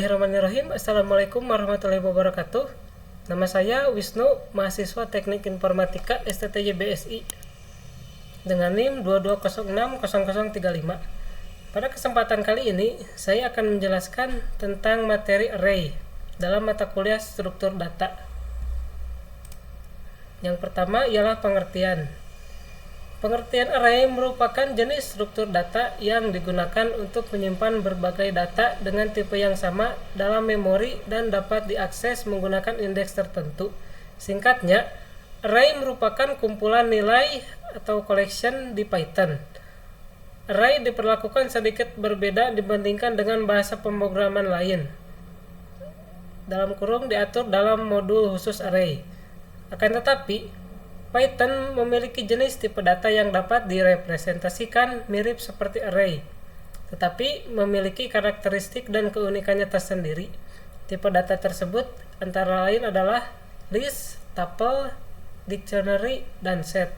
Bismillahirrahmanirrahim. Assalamualaikum warahmatullahi wabarakatuh. Nama saya Wisnu, mahasiswa Teknik Informatika STTJ BSI dengan NIM 22060035. Pada kesempatan kali ini, saya akan menjelaskan tentang materi array dalam mata kuliah struktur data. Yang pertama ialah pengertian. Pengertian array merupakan jenis struktur data yang digunakan untuk menyimpan berbagai data dengan tipe yang sama dalam memori dan dapat diakses menggunakan indeks tertentu. Singkatnya, array merupakan kumpulan nilai atau collection di Python. Array diperlakukan sedikit berbeda dibandingkan dengan bahasa pemrograman lain. Dalam kurung diatur dalam modul khusus array. Akan tetapi, Python memiliki jenis tipe data yang dapat direpresentasikan mirip seperti array, tetapi memiliki karakteristik dan keunikannya tersendiri. Tipe data tersebut antara lain adalah list, tuple, dictionary, dan set.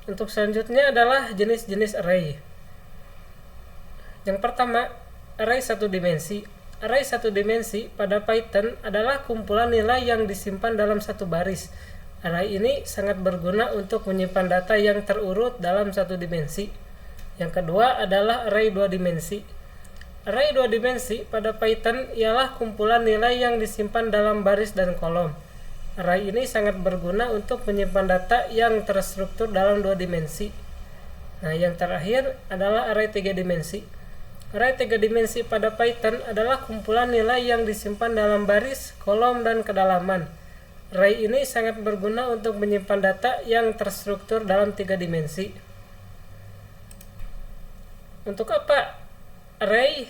Untuk selanjutnya adalah jenis-jenis array. Yang pertama, array satu dimensi. Array satu dimensi pada Python adalah kumpulan nilai yang disimpan dalam satu baris. Array ini sangat berguna untuk menyimpan data yang terurut dalam satu dimensi. Yang kedua adalah array dua dimensi. Array dua dimensi pada Python ialah kumpulan nilai yang disimpan dalam baris dan kolom. Array ini sangat berguna untuk menyimpan data yang terstruktur dalam dua dimensi. Nah, yang terakhir adalah array tiga dimensi. Array tiga dimensi pada Python adalah kumpulan nilai yang disimpan dalam baris, kolom, dan kedalaman. Array ini sangat berguna untuk menyimpan data yang terstruktur dalam tiga dimensi. Untuk apa array?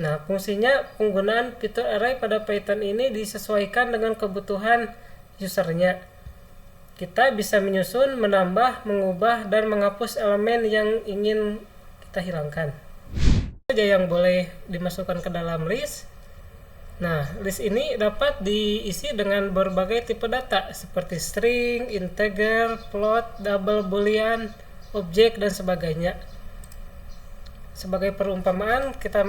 Nah, fungsinya penggunaan fitur array pada Python ini disesuaikan dengan kebutuhan usernya. Kita bisa menyusun, menambah, mengubah, dan menghapus elemen yang ingin kita hilangkan. Saja yang boleh dimasukkan ke dalam list. Nah, list ini dapat diisi dengan berbagai tipe data seperti string, integer, float, double boolean, objek, dan sebagainya. Sebagai perumpamaan, kita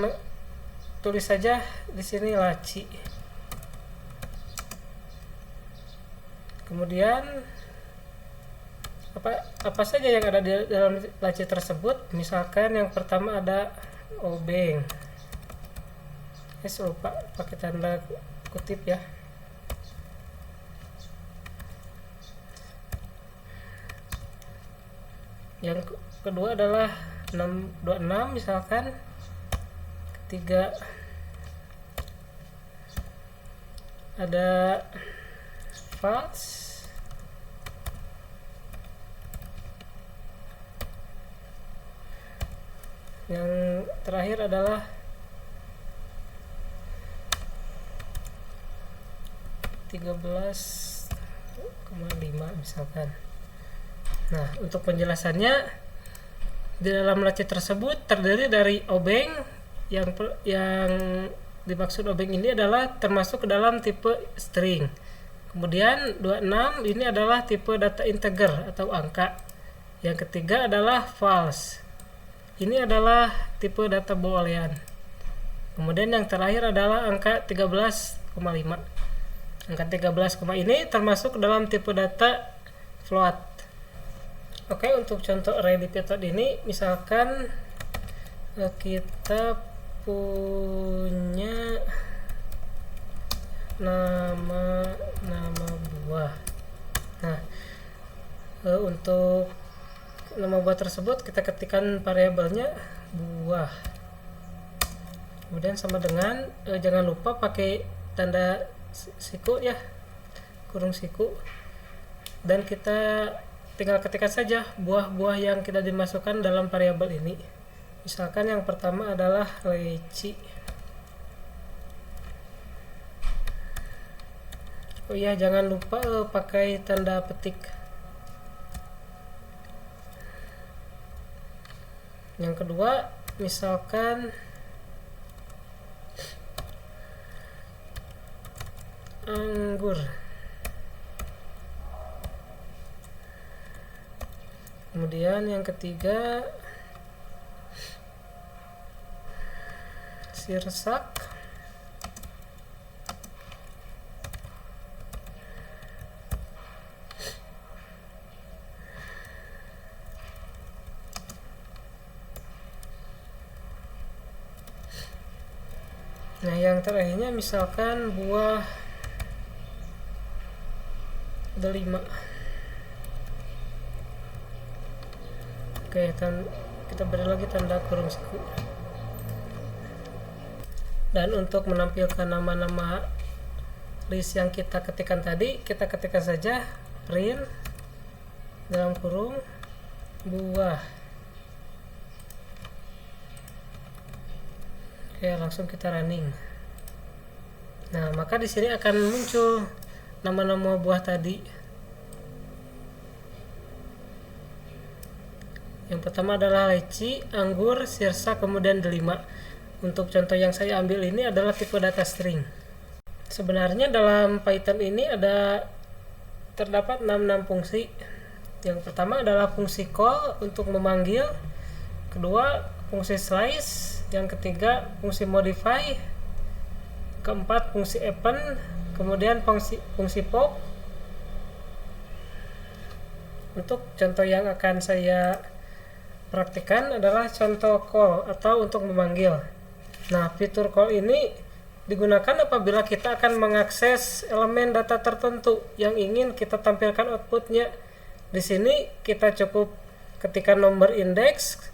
tulis saja di sini laci. Kemudian apa saja yang ada di dalam laci tersebut. Misalkan yang pertama ada obeng. Lupa pakai tanda kutip ya. Yang kedua adalah 626 misalkan. Ketiga ada false. Yang terakhir adalah 13,5 misalkan. Nah, untuk penjelasannya, di dalam laci tersebut terdiri dari obeng. Yang dimaksud obeng ini adalah termasuk ke dalam tipe string. Kemudian 26 ini adalah tipe data integer atau angka. Yang ketiga adalah false. Ini adalah tipe data boolean. Kemudian yang terakhir adalah angka 13,5. Angka 13, ini termasuk dalam tipe data float. Oke, untuk contoh array di Python ini, misalkan kita punya nama buah. Nah, untuk nama buah tersebut kita ketikkan variabelnya buah. Kemudian sama dengan jangan lupa pakai tanda siku ya, kurung siku, dan kita tinggal ketikkan saja buah-buah yang kita dimasukkan dalam variabel ini. Misalkan yang pertama adalah leci. Oh iya, jangan lupa pakai tanda petik. Yang kedua, misalkan anggur. Kemudian yang ketiga sirsak Nah, yang terakhirnya misalkan buah delima. Oke, kita beri lagi tanda kurung siku. Dan untuk menampilkan nama-nama list yang kita ketikkan tadi, kita ketikkan saja print dalam kurung buah. Oke, langsung kita running. Nah, maka di sini akan muncul nama-nama buah tadi. Yang pertama adalah leci, anggur, sirsak, kemudian delima. Untuk contoh yang saya ambil ini adalah tipe data string. Sebenarnya dalam Python ini terdapat 6 fungsi. Yang pertama adalah fungsi call untuk memanggil, kedua fungsi slice, yang ketiga fungsi modify, keempat fungsi append, kemudian fungsi pop. Untuk contoh yang akan saya praktikkan adalah contoh call atau untuk memanggil. Nah, fitur call ini digunakan apabila kita akan mengakses elemen data tertentu yang ingin kita tampilkan outputnya. Di sini kita cukup ketikkan nomor indeks.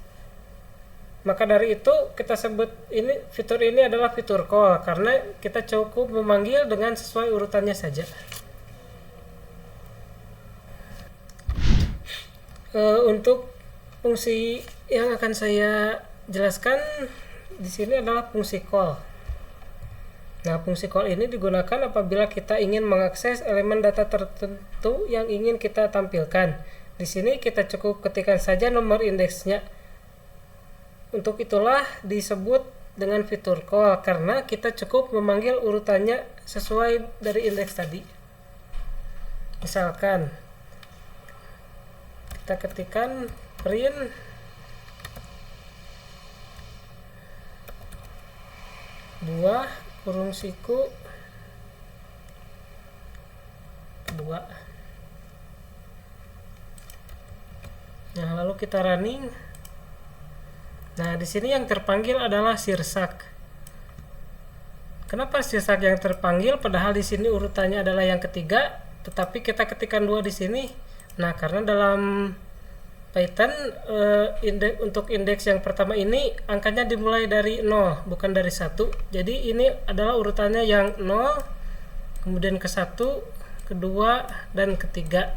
Maka dari itu kita sebut fitur ini adalah fitur call karena kita cukup memanggil dengan sesuai urutannya saja. Untuk fungsi yang akan saya jelaskan di sini adalah fungsi call. Nah, fungsi call ini digunakan apabila kita ingin mengakses elemen data tertentu yang ingin kita tampilkan. Di sini kita cukup ketikkan saja nomor indeksnya. Untuk itulah disebut dengan fitur call karena kita cukup memanggil urutannya sesuai dari indeks tadi. Misalkan kita ketikkan print buah kurung siku 2. Nah, lalu kita running. Nah, di sini yang terpanggil adalah sirsak. Kenapa sirsak yang terpanggil padahal di sini urutannya adalah yang ketiga, tetapi kita ketikkan 2 di sini? Nah, karena dalam Python untuk indeks yang pertama ini angkanya dimulai dari 0, bukan dari 1. Jadi ini adalah urutannya yang 0, kemudian ke 1, kedua, dan ketiga.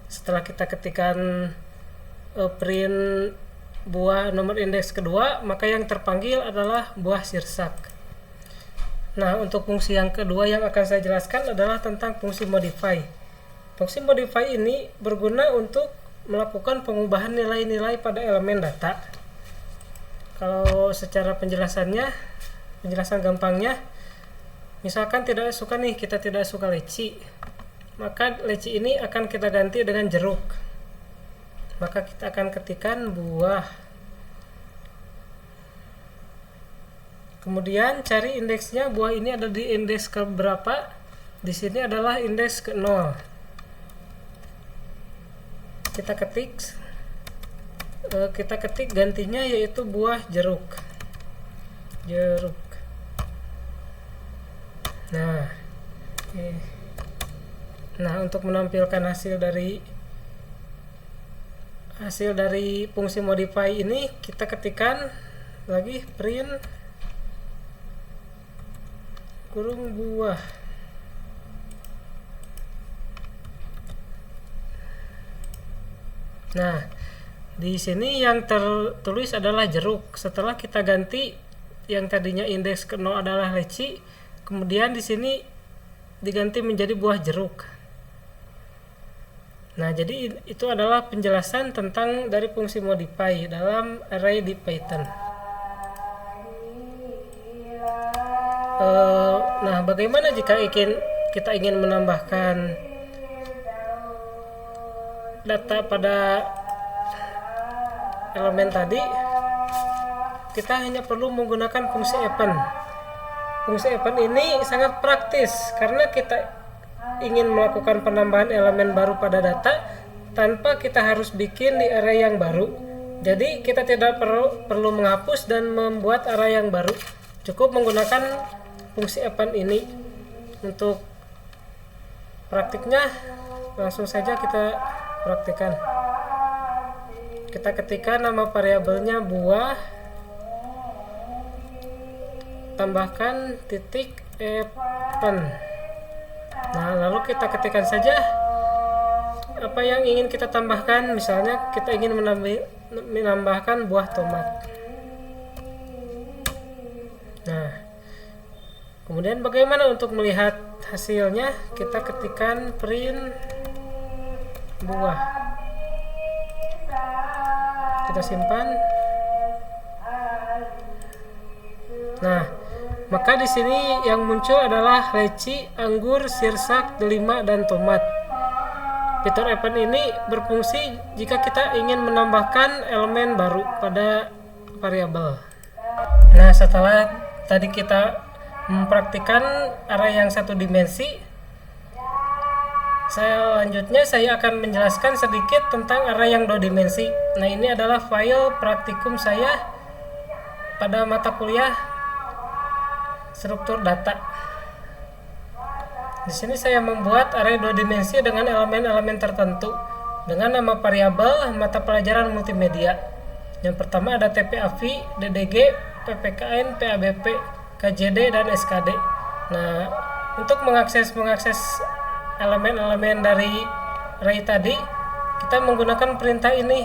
Setelah kita ketikkan print buah nomor indeks kedua, maka yang terpanggil adalah buah sirsak. Nah, untuk fungsi yang kedua yang akan saya jelaskan adalah tentang fungsi modify. Fungsi modify ini berguna untuk melakukan pengubahan nilai-nilai pada elemen data. Kalau secara penjelasan gampangnya, misalkan kita tidak suka leci, maka leci ini akan kita ganti dengan jeruk. Maka kita akan ketikkan buah. Kemudian cari indeksnya, buah ini ada di indeks ke berapa? Di sini adalah indeks ke 0. Kita ketik gantinya yaitu buah jeruk. Nah, untuk menampilkan hasil dari fungsi modify ini, kita ketikkan lagi print kurung buah. Nah, di sini yang tertulis adalah jeruk. Setelah kita ganti yang tadinya indeks ke 0 adalah leci, kemudian di sini diganti menjadi buah jeruk. Nah, jadi itu adalah penjelasan tentang dari fungsi modify dalam array di Python. Nah, bagaimana jika kita ingin menambahkan data pada elemen tadi? kita hanya perlu menggunakan fungsi append. Fungsi append ini sangat praktis karena kita ingin melakukan penambahan elemen baru pada data tanpa kita harus bikin di array yang baru. Jadi kita tidak perlu menghapus dan membuat array yang baru. Cukup menggunakan fungsi append ini. Untuk praktiknya langsung saja kita praktikkan. Kita ketikkan nama variabelnya buah, tambahkan titik append. Nah, lalu kita ketikkan saja apa yang ingin kita tambahkan. Misalnya kita ingin menambahkan buah tomat. Nah, kemudian bagaimana untuk melihat hasilnya? Kita ketikkan print buah. Kita simpan. Nah, maka di sini yang muncul adalah leci, anggur, sirsak, delima, dan tomat. Fitur append ini berfungsi jika kita ingin menambahkan elemen baru pada variabel. Nah, setelah tadi kita mempraktikkan array yang satu dimensi, selanjutnya saya akan menjelaskan sedikit tentang array yang dua dimensi. Nah, ini adalah file praktikum saya pada mata kuliah struktur data. Di sini saya membuat array dua dimensi dengan elemen-elemen tertentu dengan nama variabel mata pelajaran multimedia. Yang pertama ada TPAV, DDG, PPKN, PABP, KJD, dan SKD. Nah, untuk mengakses elemen-elemen dari array tadi, kita menggunakan perintah ini.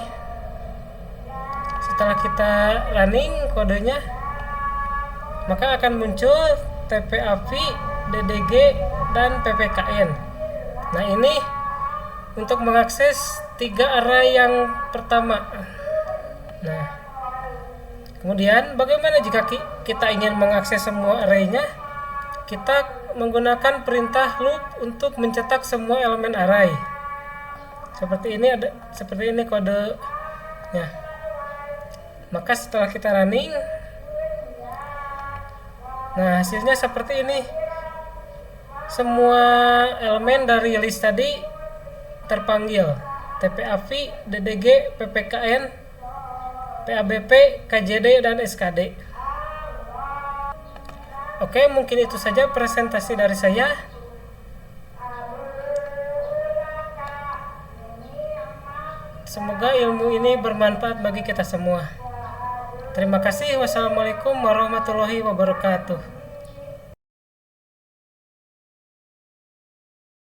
Setelah kita running kodenya, maka akan muncul TPAV, DDG, dan PPKN. Nah, ini untuk mengakses tiga array yang pertama. Nah, kemudian bagaimana jika kita ingin mengakses semua arraynya? Kita menggunakan perintah loop untuk mencetak semua elemen array. Seperti ini kodenya. Maka setelah kita running, nah hasilnya seperti ini. Semua elemen dari list tadi terpanggil. TPAV, DDG, PPKN, PABP, KJD, dan SKD. Oke, mungkin itu saja presentasi dari saya. Semoga ilmu ini bermanfaat bagi kita semua. Terima kasih. Wassalamualaikum warahmatullahi wabarakatuh.